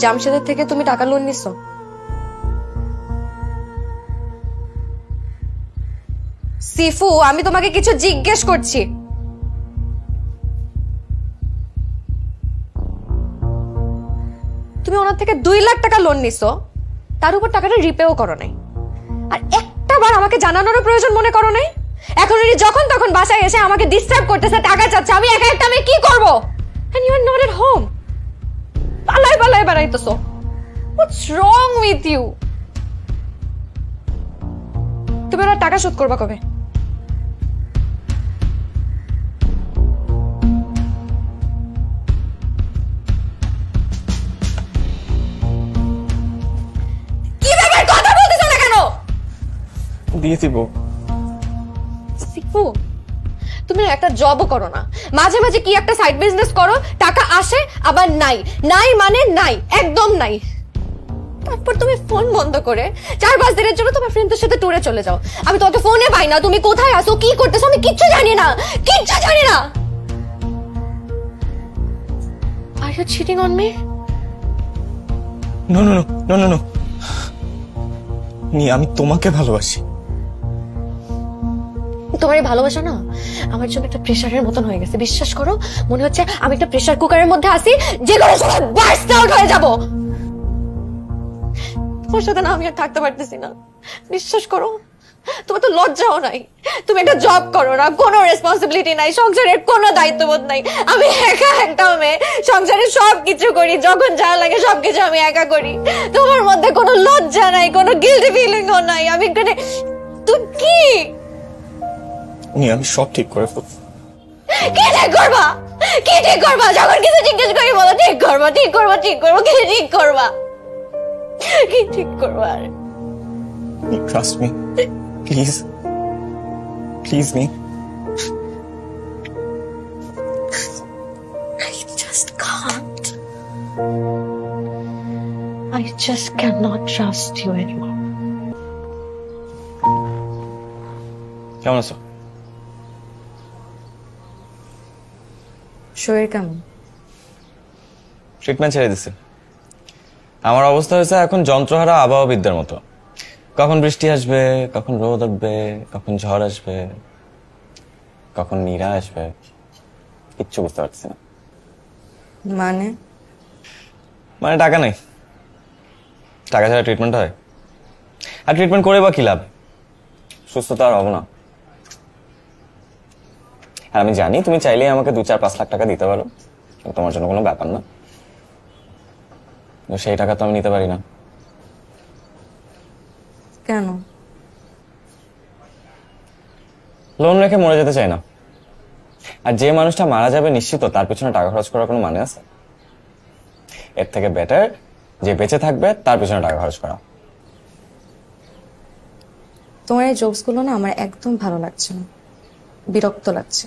জামশেদের থেকে তুমি টাকা লোন নিছো? সিফু, আমি তোমাকে কিছু জিজ্ঞেস করছি। তুমি ওনার থেকে 2 লাখ টাকা লোন নিছো, তার উপর টাকাটা রিপেও করো নাই, আর একটা বার আমাকে জানানোর প্রয়োজন মনে করো নাই। এখন উনি যখন তখন বাসায় এসে আমাকে ডিস্টার্ব করতেছে, টাকা চাচ্ছে, আমি একা একটা আমি কি করব? And you are not at home. পালাই পালাই বেড়াইতেছো। What's wrong with you? তুমি ওরা টাকা শোধ করবা কবে? কি ব্যাপার, কথা বলতেছো না কেন? দিয়ে দিব। সিফু, তুমি একটা জবও করো না, মাঝে মাঝে কি একটা সাইড বিজনেস করো, টাকা আসে আবার নাই, নাই মানে নাই, একদম নাই। তারপর তুমি ফোন বন্ধ করে 4-5 দিনের জন্য তোমার ফ্রেন্ডদের সাথে ট্যুরে চলে যাও। আমি তোমাকে ফোনে পাই না, তুমি কোথায় আছো, কি করতেছো, আমি কিচ্ছু জানি না, কিচ্ছু জানি না। Are you cheating on me? No no no no no no নি, আমি তোমাকে ভালোবাসি। তোমার এই ভালোবাসা না আমার জন্য একটা প্রেসারের মতন হয়ে গেছে, বিশ্বাস করো। মনে হচ্ছে আমি একটা প্রেসার কুকারের মধ্যে আছি, যে কোনো সময় বার্স্ট আউট হয়ে যাব। তোমার সাথে না আমি আর থাকতে পারতেছি না, বিশ্বাস করো। তোমার তো লজ্জাও নাই, তুমি একটা জব করো না, কোনো রেসপন্সিবিলিটি নাই, সংসারের কোনো দায়িত্ববোধ নাই। আমি একা একটা মেয়ে, সংসারে সবকিছু করি, যখন যা লাগে সবকিছু আমি একা করি। তোমার মধ্যে কোনো লজ্জা নাই, কোনো গিল্টি ফিলিংও নাই। আমি তুমি কি আমি সব ঠিক করে ফেলবো। কি ঠিক করবা? কি ঠিক করবা? যখন কিছু জিজ্ঞেস করি বলো ঠিক করবা, ঠিক করবা, ঠিক করবো। কি ঠিক করবা? কি ঠিক করবা? Trust me please, please me. I just can't. I just cannot trust you anymore. কেমন আছো? শরীর কেমন? ট্রিটমেন্ট ছেড়ে দিছে। আমার অবস্থা হয়েছে এখন যন্ত্রহারা আবহাওয়াবিদদের মতো। কখন বৃষ্টি আসবে, কখন রোদ উঠবে, কখন ঝড় আসবে, কখন নীরা আসবে, কিচ্ছু বুঝতে পারছি না। মানে টাকা নেই, টাকা ছাড়া ট্রিটমেন্ট হয়? আর ট্রিটমেন্ট করে বা কি লাভ? সুস্থ তো আর হবো না। আর আমি জানি তুমি চাইলেই আমাকে 2-4-5 লাখ টাকা দিতে পারো, তোমার জন্য কোনো ব্যাপার না। সেই টাকা তো আমি নিতে পারি না। কেন? লোন রেখে মরে যেতে চাই না। আর যে মানুষটা মারা যাবে নিশ্চিত, তার পিছনে টাকা খরচ করার কোনো মানে আছে? এর থেকে বেটার যে বেঁচে থাকবে তার পিছনে টাকা খরচ করা। তোমার এই জোকস গুলো না আমার একদম ভালো লাগছে না, বিরক্ত লাগছে।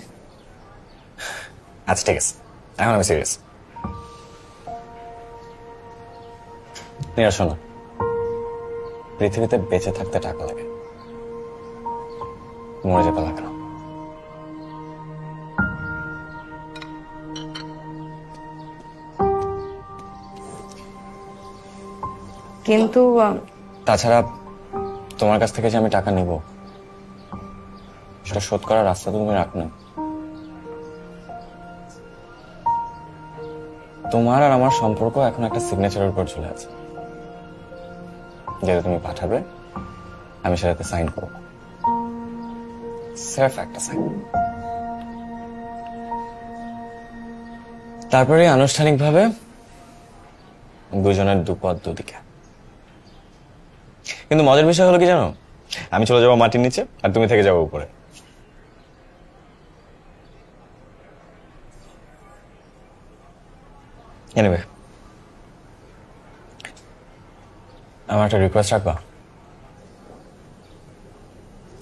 আচ্ছা ঠিক আছে, এখন আমি সিরিয়াস। শোনো, পৃথিবীতে বেঁচে থাকতে টাকা লাগে, মরে যেতে লাগে না। কিন্তু তাছাড়া তোমার কাছ থেকে যে আমি টাকা নিব, সেটা শোধ করার রাস্তা তো তুমি রাখো না। তোমার আর আমার সম্পর্ক এখন একটা সিগনেচারের উপর চলে আছে, যেটা তুমি পাঠাবে, আমি সেটাতে সাইন করব। স্রেফ একটা সাইন। তারপরে আনুষ্ঠানিকভাবে দুজনের দুপথ দুদিকে। কিন্তু মজার বিষয় হলো কি জানো, আমি চলে যাবো মাটির নিচে আর তুমি থেকে যাবো উপরে। এনিওয়ে, আমার একটা রিকোয়েস্ট রাখবা?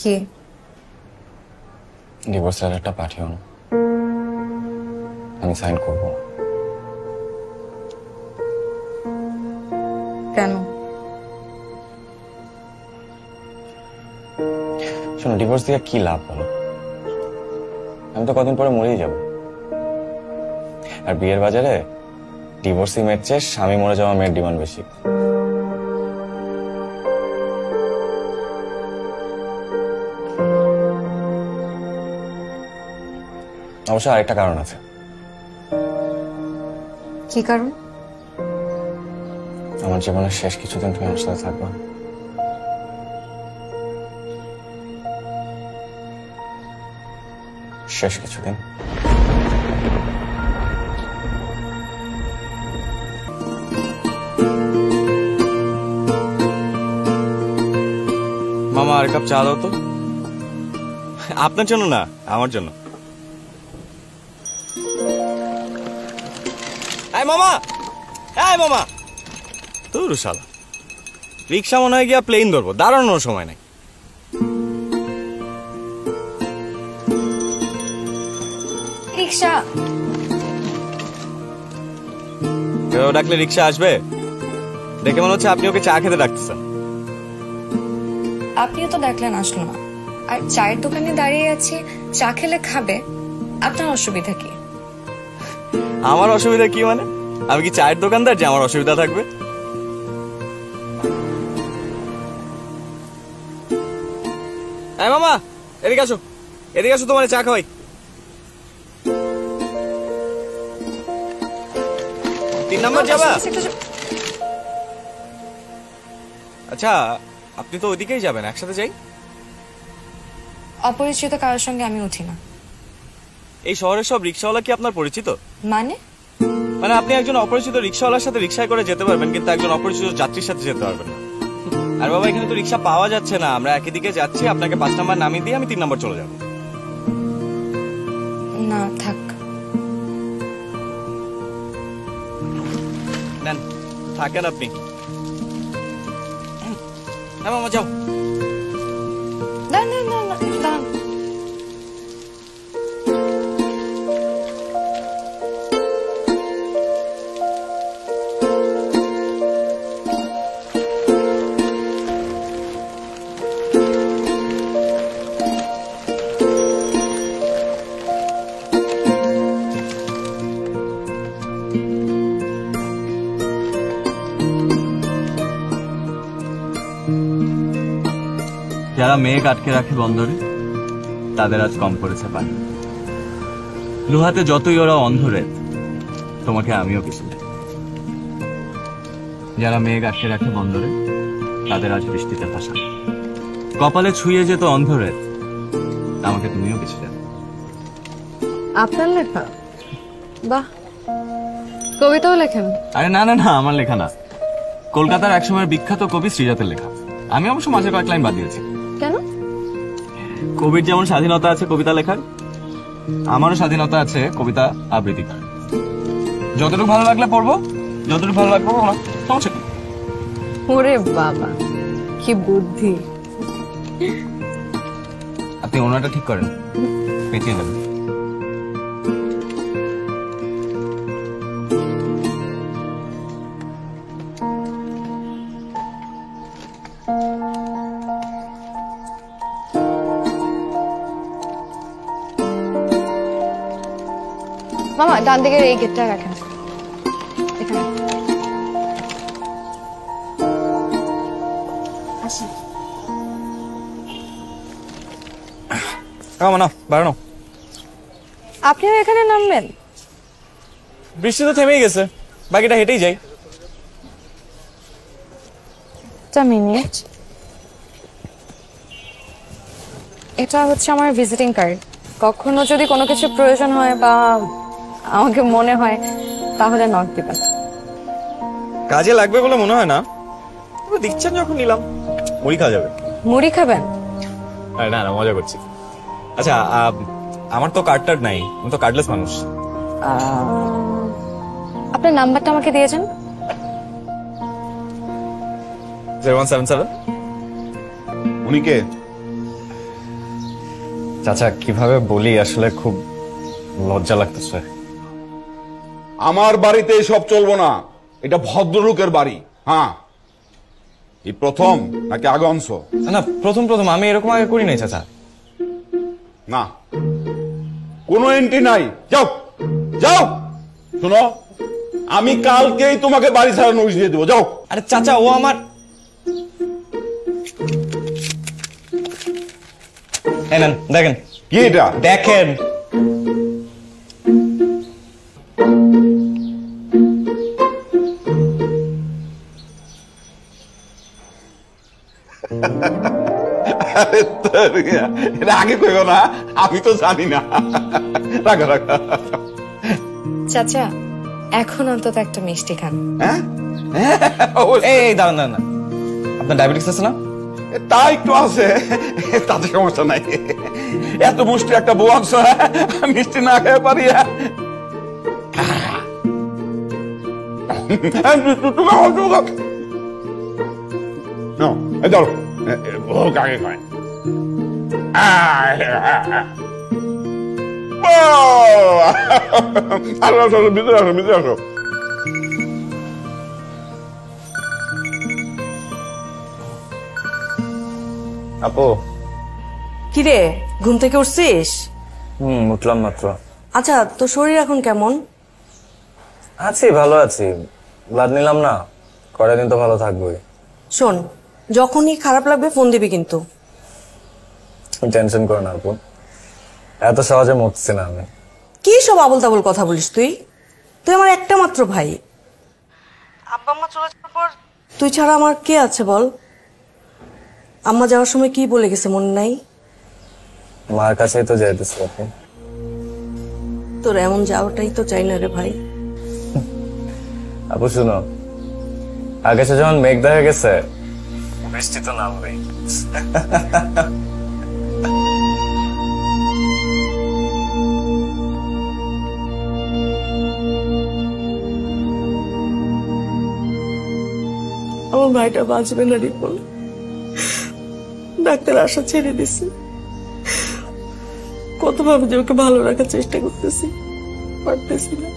কি? ডিভোর্স লেটারটা পাঠিও না, আমি সাইন করব। কেন? শোনো, ডিভোর্স দিয়ে কি লাভ বলো? আমি তো কদিন পরে মরেই যাব। আর বিয়ের বাজারে ডিভোর্সি মেয়ের চেয়ে স্বামী মরে যাওয়া মেয়ের ডিমান্ড বেশি। অবশ্য আরেকটা কারণ আছে। কি কারণ? আমার জীবনের শেষ কিছুদিন তুমি আমার সাথে থাকবা। শেষ কিছুদিন। মামা আর কাপ চা দাও তো। আপনার জন্য না, আমার জন্য। মামা, মামা তোর শালা রিক্সা মনে হয় গিয়া প্লেন ধরবো, দাঁড়ানোর সময় নাই। রিক্সা কেউ ডাকলে রিক্সা আসবে? দেখে মনে হচ্ছে আপনি ওকে চা খেতে ডাকতেছেন। আপনিও তো ডাকলেন, আসলো না। আর চায়ের দোকানে দাঁড়িয়ে আছি, চা খেলে খাবে, আপনার অসুবিধা কি? আমার অসুবিধা কি মানে? আমি কি চায়ের দোকানদার যে আমার অসুবিধা থাকবে? মামা এদিকে আসো, এদিকে আসো, তোমার চা খাওয়াই। 3 নম্বর যাবা? আচ্ছা আপনি তো ওইদিকেই যাবেন, একসাথে যাই। অপরিচিত কারোর সঙ্গে আমি উঠি না। এই শহরের সব রিক্সাওয়ালা কি আপনার পরিচিত? মানে আপনি একজন অপরিচিত রিক্সাওয়ালার সাথে রিক্সায় করে যেতে পারবেন, কিন্তু একজন অপরিচিত যাত্রীর সাথে যেতে পারবেন না। আর বাবা এখানে তো রিক্সা পাওয়া যাচ্ছে না, আমরা একই দিকে যাচ্ছি, আপনাকে 5 নম্বর নামিয়ে দিয়ে আমি 3 নম্বর চলে যাব। না থাক, নেন থাকেন আপনি। হ্যাঁ মামা যাও। না না না না, দাঁড়ান। যারা মেঘ আটকে রাখে বন্দরে, তাদের আজ কম করেছে পানি। লোহাতে যতই ওরা অন্ধরে, তোমাকে আমিও কিছু। যারা মেঘ আটকে রাখে বন্দরে, তাদের আজ বৃষ্টিতে ভাসা। কপালে ছুঁয়ে যেত অন্ধরে, আমাকে তুমিও কিছু দেবে। আপনার লেখা? বাহ, কবিতাও লেখেন? আরে না না না, আমার লেখা না, কলকাতার একসময়ের বিখ্যাত কবি শ্রীজাতের লেখা। আমি অবশ্য মাঝে কয়েক লাইন বাদ দিয়েছি। কেন? কবির যেমন স্বাধীনতা আছে কবিতা লেখার, আমারও স্বাধীনতা আছে কবিতা আবৃত্তি করার। যতটুকু ভালো লাগলে পড়বো, যতটুকু ভালো লাগবে না, সমস্যা কি? ওরে বাবা, কি বুদ্ধি! আপনি ওনাটা ঠিক করেন, পেঁচিয়ে যাবেন। মামা ডান দিকের এই গেটটা রাখেন এখানে। আসেন। না বাড়ানো। আপনিও এখানে নামবেন? বৃষ্টি তো থেমেই গেছে, বাকিটা হেঁটেই যাই। মিনিট, এটা হচ্ছে আমার ভিজিটিং কার্ড। কখনো যদি কোনো কিছু প্রয়োজন হয় বা আমাকে মনে হয় তাহলে নক দিবেন। কাজে লাগবে বলে মনে হয় না, দিচ্ছেন যখন নিলাম। মুড়ি খাওয়া যাবে? মুড়ি খাবেন? না না, মজা করছি। আচ্ছা আমার তো কার্ড টার্ড নাই, আমি তো কার্ডলেস মানুষ। আপনার নাম্বারটা আমাকে দিয়েছেন। 0177। উনি কে? চাচা কিভাবে বলি, আসলে খুব লজ্জা লাগতেছে। আমার বাড়িতে এসব চলবো না, এটা ভদ্রলোকের বাড়ি। হ্যাঁ, এই প্রথম নাকি আগে অংশ? না প্রথম, আমি এরকম আগে করি নাই চাচা। না, কোনো এন্ট্রি নাই। যাও যাও। শোনো, আমি কালকেই তোমাকে বাড়ি ছাড়া নোটিশ দিয়ে দেবো, যাও। আরে চাচা, ও আমার এই নেন, দেখেন। কি এটা? দেখেন। আরে তোরিয়া, এটা আগে কইও না, আমি তো জানি না। রাখো রাখো। চাচা, এখন অন্তত একটা মিষ্টি খান। হ্যাঁ, এই দাঁড়ান দাঁড়ান, আপনার ডায়াবেটিস আছে না? তা একটু আছে, তাতে সমস্যা নাই। এত মুষ্টি একটা বউ আনছো, মিষ্টি না খেয়ে পারি? ধরো, বউ কাকে কয়? ভিতরে আসো, ভিতরে আসো। আপু। কিরে, ঘুম থেকে উঠছিস? উঠলাম মাত্র। আচ্ছা, তোর শরীর এখন কেমন? আছি, ভালো আছি। ব্লাড নিলাম না, কয়টা দিন তো ভালো থাকবোই। শোন, যখনই খারাপ লাগবে ফোন দিবি কিন্তু। টেনশন করো না আপু, এত সহজে মরছি না আমি। কি সব আবল তাবল কথা বলিস তুই? তুই আমার একটা মাত্র ভাই। আব্বা আম্মা চলে যাওয়ার পর তুই ছাড়া আমার কে আছে বল? আম্মা যাওয়ার সময় কি বলে গেছে মনে নাই? মার কাছেই তো যাইতেছি আপু। তোর এমন যাওয়াটাই তো চাই না রে ভাই। আপু শুনো, আকাশে যখন মেঘ দেখা গেছে, বৃষ্টি তো নামবেই। আমার ভাইটা বাঁচবে না রিপন, ডাক্তার আশা ছেড়ে দিছে। কতভাবে যে ওকে ভালো রাখার চেষ্টা করতেছি, পারতেছি না।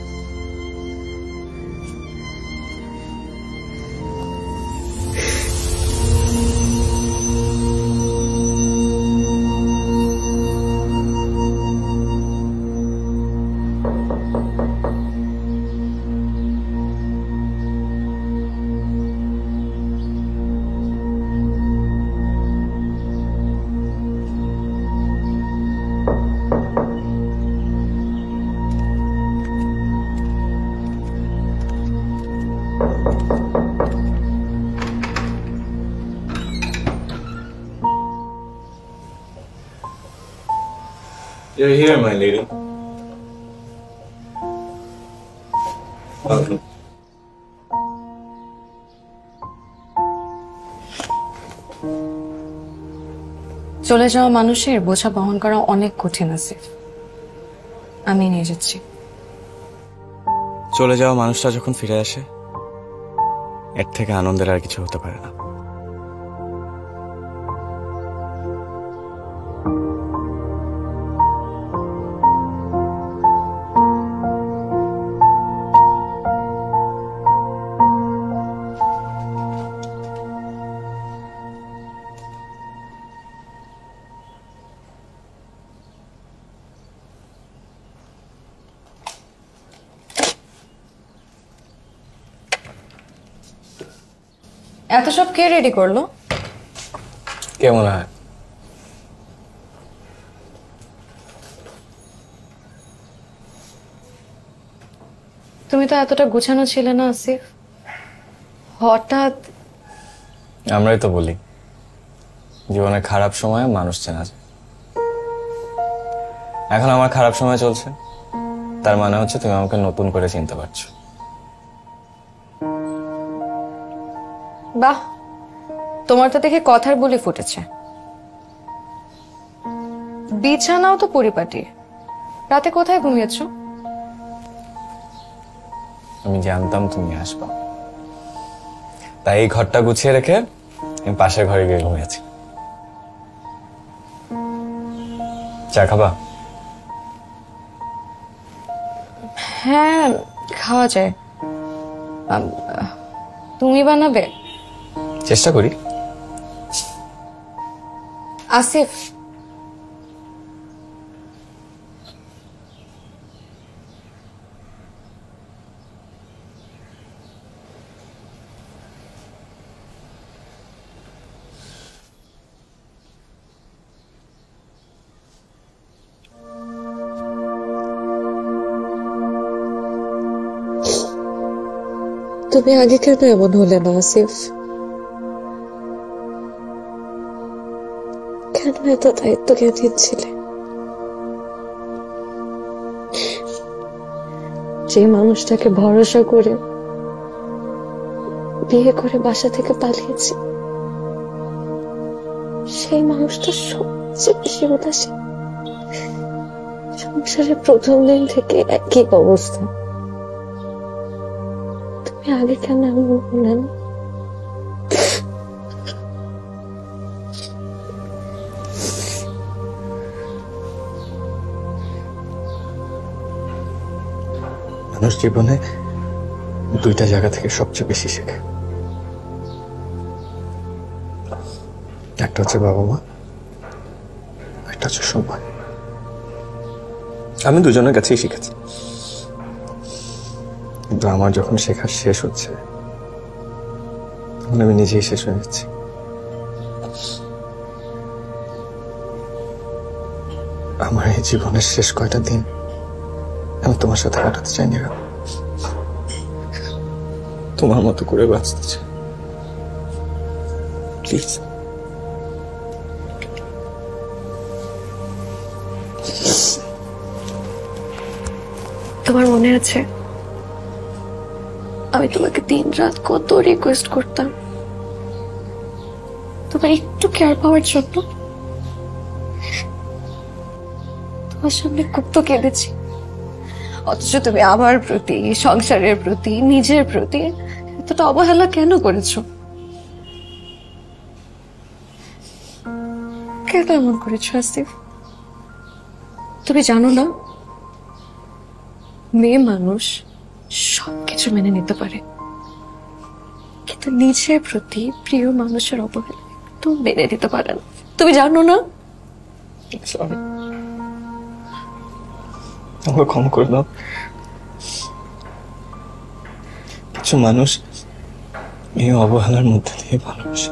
You're here, my lady. Welcome. চলে যাওয়া মানুষের বোঝা বহন করা অনেক কঠিন আছে, আমি নিয়ে যাচ্ছি। চলে যাওয়া মানুষটা যখন ফিরে আসে, এর থেকে আনন্দের আর কিছু হতে পারে না। এত সব কে রেডি করলো? কেমন হয়? তুমি তো এতটা গুছানো ছিলে না আসিফ, হঠাৎ। আমরাই তো বলি, জীবনে খারাপ সময়ে মানুষ চেনা যায়। এখন আমার খারাপ সময় চলছে, তার মানে হচ্ছে তুমি আমাকে নতুন করে চিনতে পারছো। বাহ, তোমার তো দেখে কথার বুলি ফুটেছে। বিছানাও তো পরিপাটি, রাতে কোথায় ঘুমিয়েছো? আমি জানতাম তুমি আসবা, তাই এই ঘরটা গুছিয়ে রেখে আমি পাশের ঘরে গিয়ে ঘুমিয়েছি। চা খাবা? হ্যাঁ, খাওয়া যায়। তুমি বানাবে? চেষ্টা করি। আসিফ, তুমি আগে কেন এমন হলে না আসিফ? কেন এত দায়িত্ব জ্ঞানহীন ছিলে? যে মানুষটাকে ভরসা করে বিয়ে করে বাসা থেকে পালিয়েছি, সেই মানুষটা সবচেয়ে বেশি উদাসীন। সংসারের প্রথম দিন থেকে একই অবস্থা। তুমি আগে কেন এমন হলে না? মানুষ জীবনে দুইটা জায়গা থেকে সবচেয়ে বেশি শেখে, একটা হচ্ছে বাবা মা, একটা হচ্ছে সময়। আমি দুজনের কাছেই শিখেছি, কিন্তু আমার যখন শেখা শেষ হচ্ছে তখন আমি নিজেই শেষ হয়ে যাচ্ছি। আমার এই জীবনের শেষ কয়টা দিন আমি তোমার সাথে কাটাতে চাইনি, তোমার মতো করে বাঁচতে চাই। প্লিজ। তোমার মনে আছে আমি তোমাকে দিন রাত কত রিকোয়েস্ট করতাম তোমার একটু কেয়ার পাওয়ার জন্য? তোমার সামনে কত কেঁদেছি, অথচ তুমি আমার প্রতি, সংসারের প্রতি, নিজের প্রতি এতটা অবহেলা কেন করেছো? কেন এমন করেছো আসিফ? তুমি জানো না মেয়ে মানুষ সবকিছু মেনে নিতে পারে, কিন্তু নিজের প্রতি প্রিয় মানুষের অবহেলা একটু মেনে নিতে পারে না। তুমি জানো না? আমাকে ক্ষমা করে দাও। কিছু মানুষ এই অবহেলার মধ্যে দিয়ে ভালোবাসে,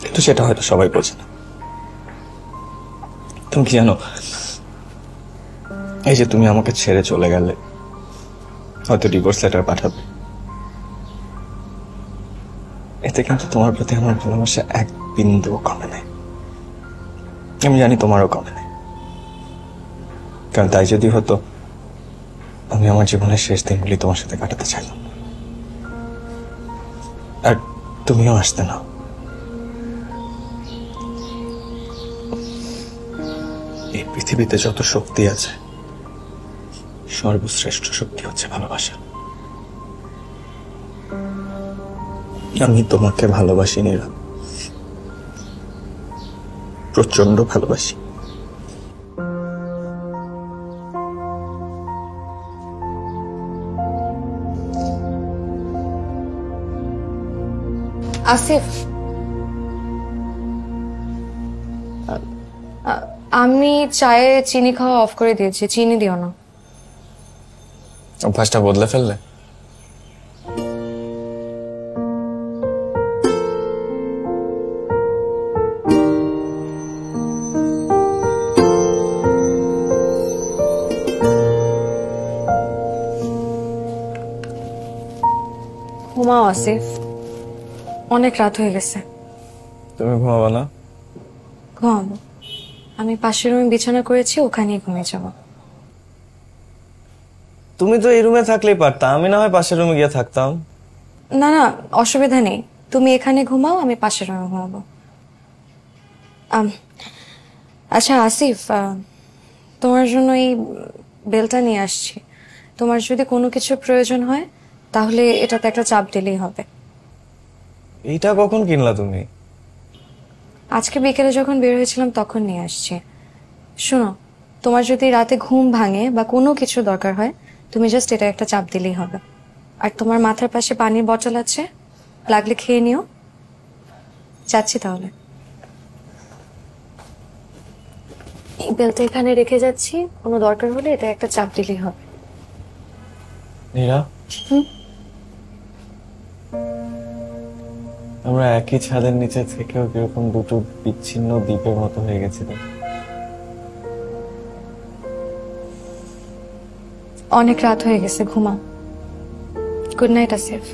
কিন্তু সেটা হয়তো সবাই বোঝে না। তুমি কি জানো, এই যে তুমি আমাকে ছেড়ে চলে গেলে, হয়তো ডিভোর্স লেটার পাঠাবে, এতে কিন্তু তোমার প্রতি আমার ভালোবাসা এক বিন্দু কমে নেই। আমি জানি তোমারও কমে নেই, কারণ তাই যদি হতো আমি আমার জীবনের শেষ দিনগুলি তোমার সাথে কাটাতে চাইলাম, আর তুমিও আসতে না। এই পৃথিবীতে যত শক্তি আছে, সর্বশ্রেষ্ঠ শক্তি হচ্ছে ভালোবাসা। আমি তোমাকে ভালোবাসি নীরা, প্রচন্ড ভালোবাসি। আসিফ, আমি চায়ে চিনি খাওয়া অফ করে দিয়েছি, চিনি দিও না। অভ্যাসটা বদলে ফেললে? ঘুমাও আসিফ, অনেক রাত হয়ে গেছে। তুমি ঘুমাবো না? ঘুমাবো। আমি পাশের রুমে বিছানা করেছি, ওখানেই ঘুমিয়ে যাবো। তুমি তো এই রুমে থাকলেই পারতা, আমি না হয় পাশের রুমে গিয়ে থাকতাম। না না, অসুবিধা নেই, তুমি এখানে ঘুমাও, আমি পাশের রুমে ঘুমাবো। আচ্ছা আসিফ, তোমার জন্য এই বেলটা নিয়ে আসছি। তোমার যদি কোনো কিছুর প্রয়োজন হয় তাহলে এটাতে একটা চাপ দিলেই হবে। এইটা কখন কিনলা তুমি? আজকে বিকেলে যখন বের হয়েছিলাম তখন নিয়ে আসছি। শোনো, তোমার যদি রাতে ঘুম ভাঙে বা কোনো কিছু দরকার হয়, তুমি জাস্ট এটা একটা চাপ দিলেই হবে। আর তোমার মাথার পাশে পানির বটল আছে, লাগলে খেয়ে নিও। যাচ্ছি তাহলে। এই বেলটা এখানে রেখে যাচ্ছি, কোনো দরকার হলে এটা একটা চাপ দিলেই হবে। নীরা, আমরা একই ছাদের নিচে থেকেও কিরকম দুটো বিচ্ছিন্ন দ্বীপের মতো হয়ে গেছিলাম। অনেক রাত হয়ে গেছে, ঘুমা। Good night Asif.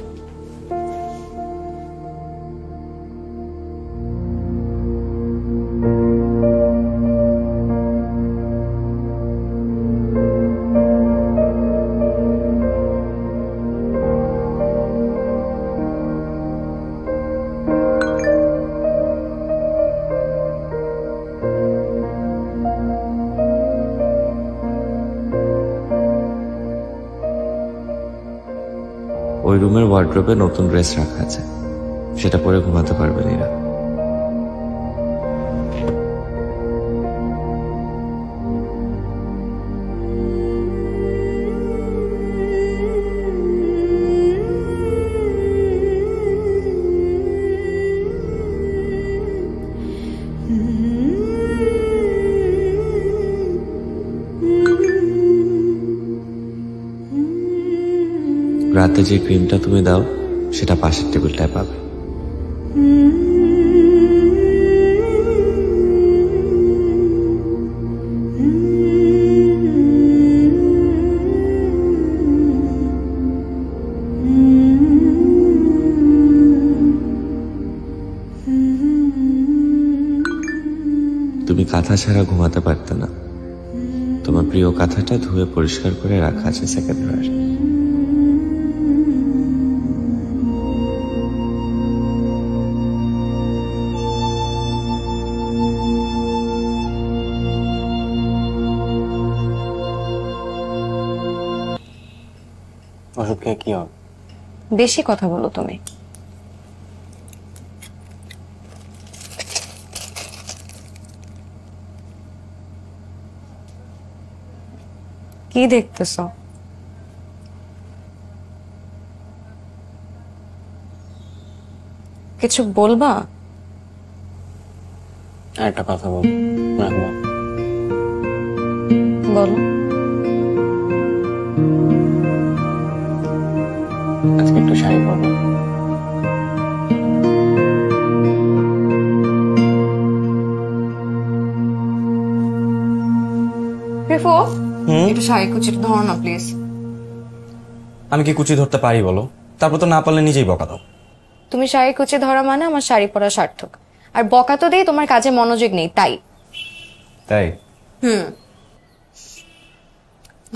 ওই রুমের ওয়ার্ড্রোবে নতুন ড্রেস রাখা আছে, সেটা পরে ঘুমাতে পারবে নীরা। রাতে যে ক্রিমটা তুমি দাও সেটা পাশের টেবিলটায় পাবে। তুমি কাঁথা ছাড়া ঘুমাতে পারতে না, তোমার প্রিয় কাঁথাটা ধুয়ে পরিষ্কার করে রাখা আছে সেকেন্ড ড্রয়ারে। ওষুধ খেয়ে কি হবে? বেশি কথা বলো তুমি। কি দেখতেছ? কিছু বলবা? একটা কথা বল। বলো। আজকে একটু শাড়ি পরবো। একটু শাড়ি কুচিটা ধরো না প্লিজ। আমি কি কুচি ধরতে পারি বলো? তারপর তো না পারলে নিজেই বকা দাও। তুমি শাড়ি কুচি ধরা মানে আমার শাড়ি পরা সার্থক, আর বকা তো দিয়ে তোমার কাজে মনোযোগ নেই তাই। তাই?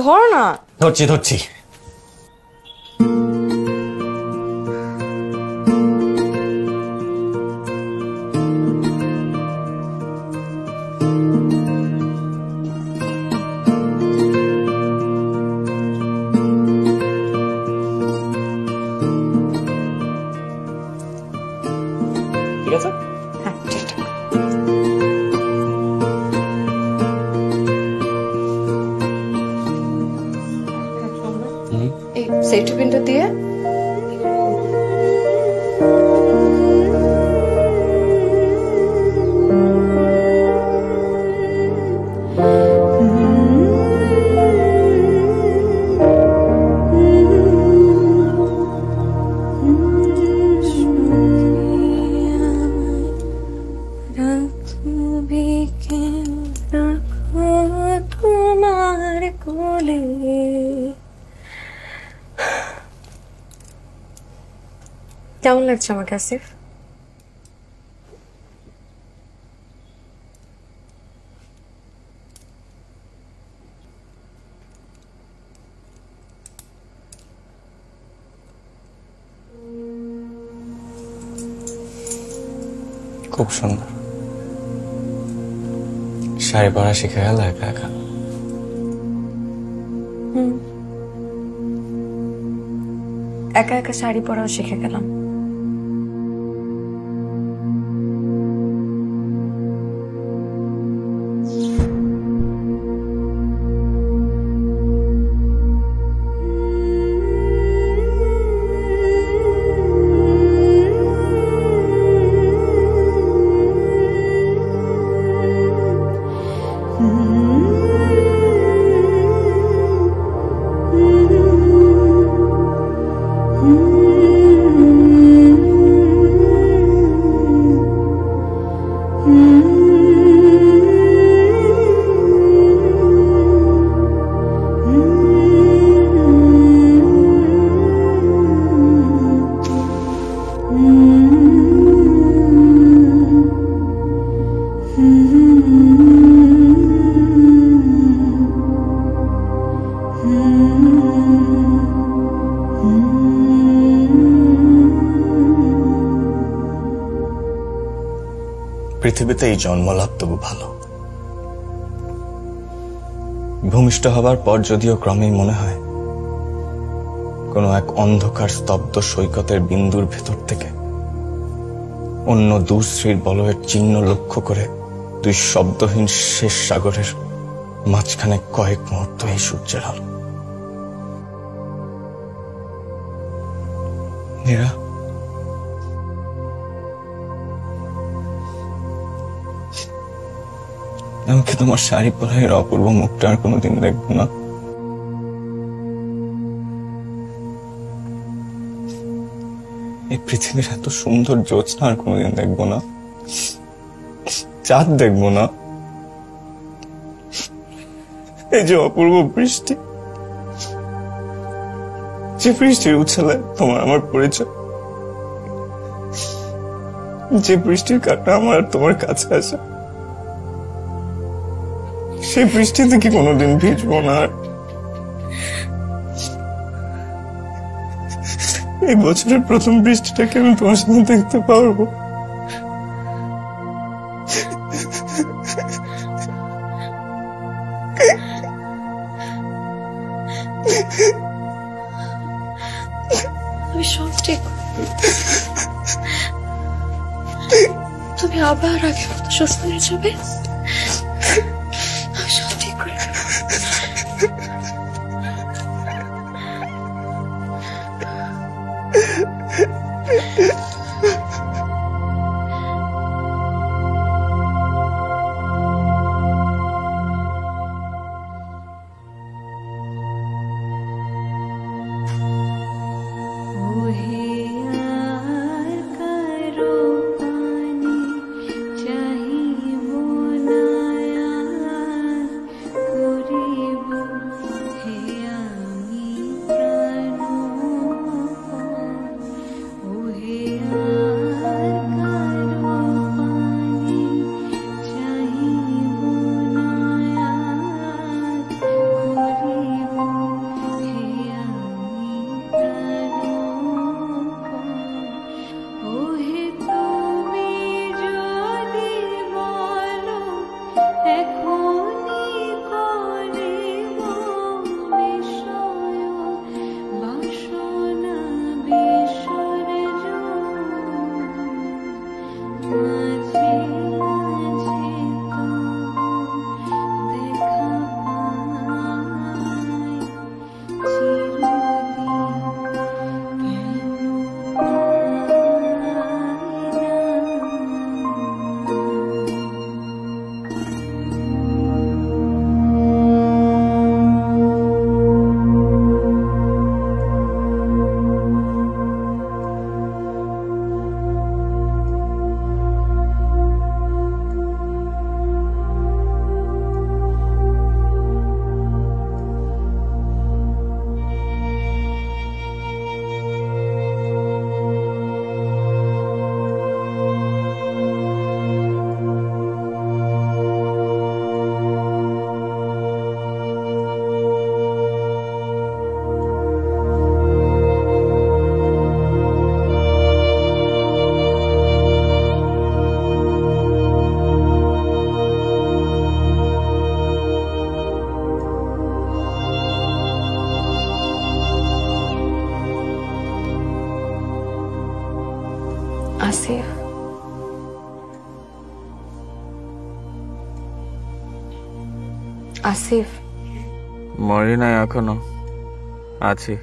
ধরো না। ধরছি ধরছি। ঠিক আছে? হ্যাঁ ঠিকঠাক। এই সেফটি পিনটা দিয়ে তোমার কোলে। কেমন লাগছে আমাকে আসিফ? খুব সুন্দর। শাড়ি পরা শিখে গেল একা একা। একা একা শাড়ি পরাও শিখে গেলাম। পৃথিবীতে এই জন্মলাভ তবু ভালো। ভূমিষ্ঠ হবার পর যদিও ক্রমেই মনে হয় কোন এক অন্ধকার স্তব্ধ সৈকতের বিন্দুর ভেতর থেকে অন্য দুশ্রীর বলয়ের চিহ্ন লক্ষ্য করে তুই শব্দহীন শেষ সাগরের মাঝখানে কয়েক মুহূর্ত এই সূর্যের আলো। নীরা, আমি কি তোমার শাড়ি পরা এর অপূর্ব মুখটা আর কোনোদিন দেখবো না? এই পৃথিবীর এত সুন্দর জ্যোৎস্না আর কোনোদিন দেখবো না? চাঁদ দেখবো না? এই যে অপূর্ব বৃষ্টি, যে বৃষ্টির উচ্ছলে তোমার আমার পরিচয়, যে বৃষ্টির কাটা আমার আর তোমার কাছে আসে, সেই বৃষ্টিতে কি কোনোদিন ভিজবো না? এই বছরের প্রথম বৃষ্টিটাকে আমি তোমার সাথে দেখতে পারবো? আমি সব ঠিক, তুমি আবার আগের মতো সুস্থ হয়ে যাবে। আমি সব ঠিক করে দেব। আসিফ, আসিফ, মরি নাই এখনো, আছি।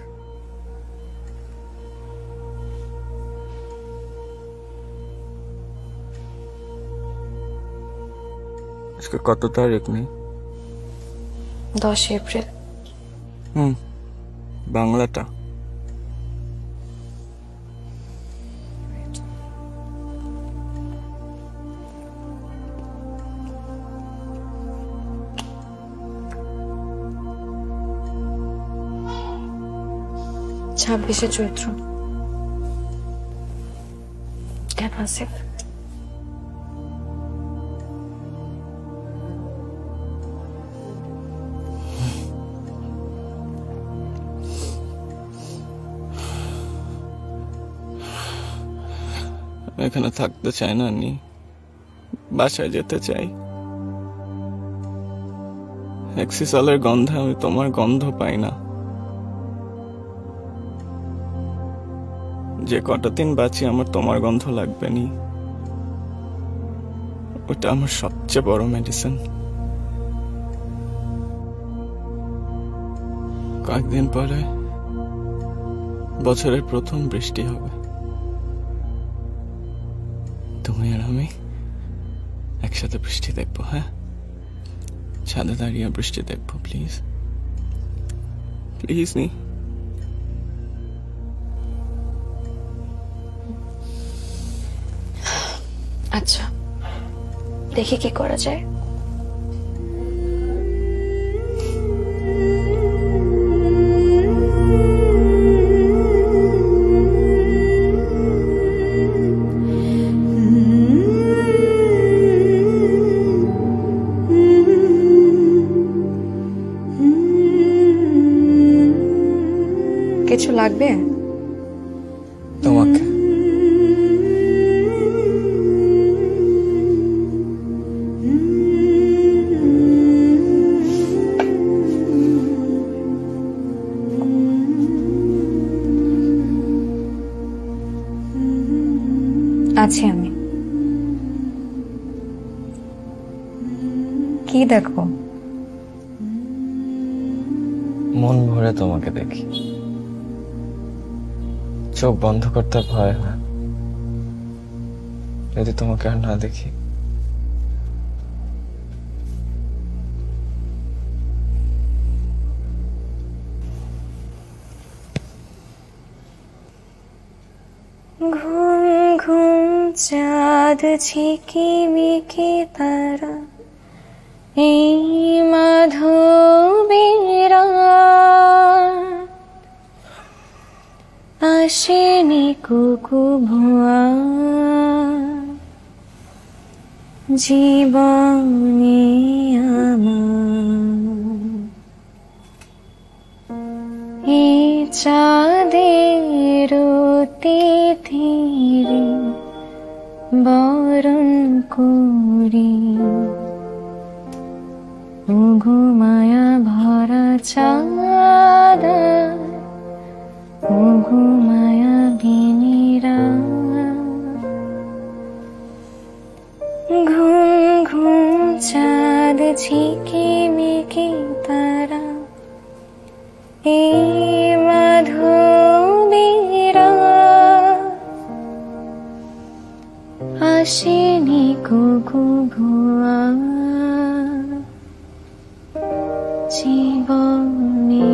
আজকে কত তারিখ নেই? 10 এপ্রিল। বাংলাটা ছাব্বিশে চৈত্র। কেন আসিফ? এখানে থাকতে চাই না নি, বাসায় যেতে চাই। এক্সিসলের গন্ধে আমি তোমার গন্ধ পাই না। যে কটা দিন বাঁচি আমার তোমার গন্ধ লাগবে নি, ওটা আমার সবচেয়ে বড় মেডিসিন। কয়েকদিন পরে বছরের প্রথম বৃষ্টি হবে, তুমি আর আমি একসাথে বৃষ্টি দেখবো। হ্যাঁ, ছাদে দাঁড়িয়ে বৃষ্টি দেখবো। প্লিজ প্লিজ নি। আচ্ছা, দেখি কি করা যায়। কিছু লাগবে তোমাকে? আছি আমি। কি দেখো? মন ভরে তোমাকে দেখি, চোখ বন্ধ করতে ভয় হয় যদি তোমাকে আর না দেখি। ঘুম ঘুম চাঁদ ঝিকিমিকি তারা, এই মাধবীর আসেনি কুকু ভুয়া, জীবনে আমার এই চাঁদের তিথিরে বরণ করি, ওগো মায়া ভরা চাঁদ, ওগো মায়া বিনিরা। ঘুম ঘুম চাঁদ ঝিকিমিকি তারা, এই মাধবীর আসেনি কুকু ভুয়া, জীবনে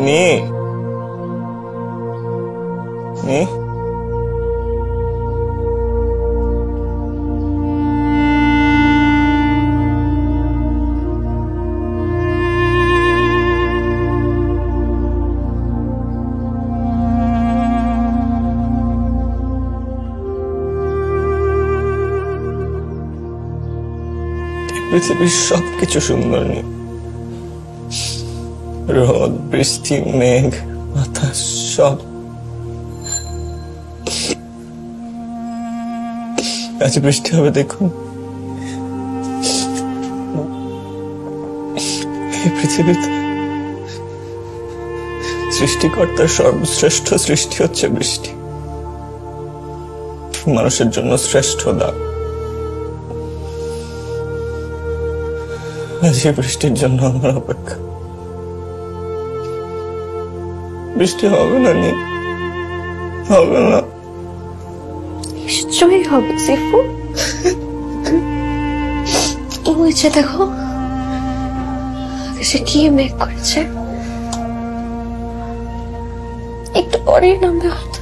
নি নি পৃথিবীর সবকিছু সুন্দর নেই, রোদ বৃষ্টি মেঘ বাতাস সব। আজ বৃষ্টি হবে দেখুন। এই পৃথিবীতে সৃষ্টিকর্তার সর্বশ্রেষ্ঠ সৃষ্টি হচ্ছে বৃষ্টি, মানুষের জন্য শ্রেষ্ঠ দান। আজ এই বৃষ্টির জন্য আমার অপেক্ষা। বৃষ্টি হবে না, নি হবে না। নিশ্চয়ই হবে সিফু। ওই যে দেখো আকাশে কি মেঘ করেছে, একটু পরেই নামবে হয়তো।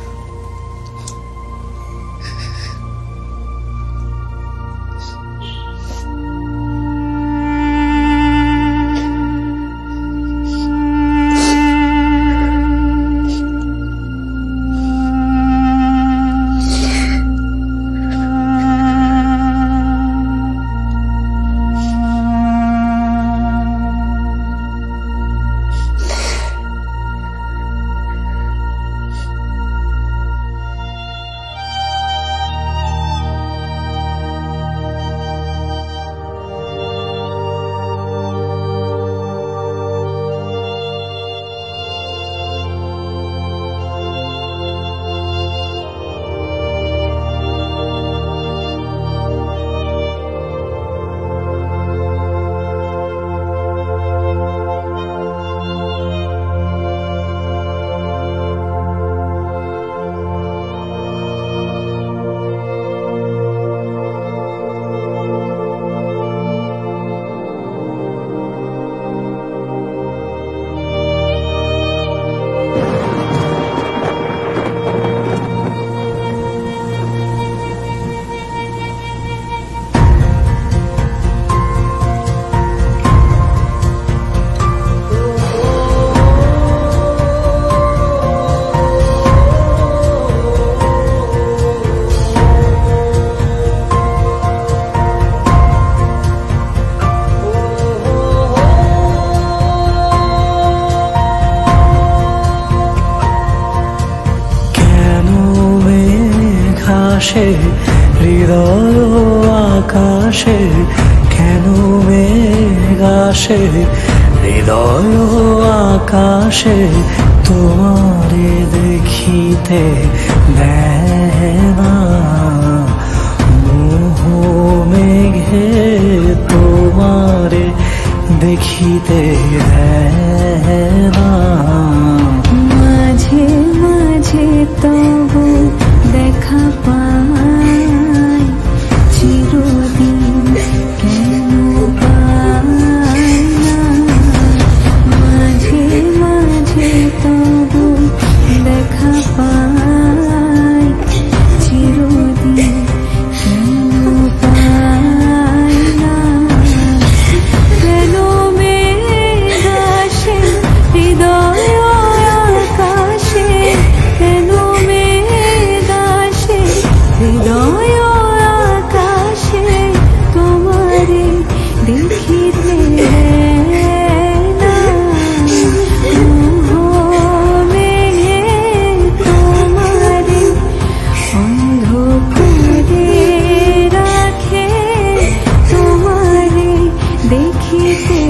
হৃদয় আকাশে কেন মেঘ আসে, হৃদয় আকাশে তোমারে দেখিতে দেয় না, মোহ মেঘে তোমারে দেখিতে দেয় না। মাঝে মাঝে তবু দেখা পাই, চিরদিন কেন পাই না। মাঝে মাঝে তবু দেখা পাই, চিরদিন কেন পাই না। কেন মেঘ আসে হৃদয় আকাশে, কেন মেঘ আসে হৃদয় আকাশে তোমারে দেখিতে না। মেঘে তোমারে অন্ধ করে রাখে, তোমারে দেখিতে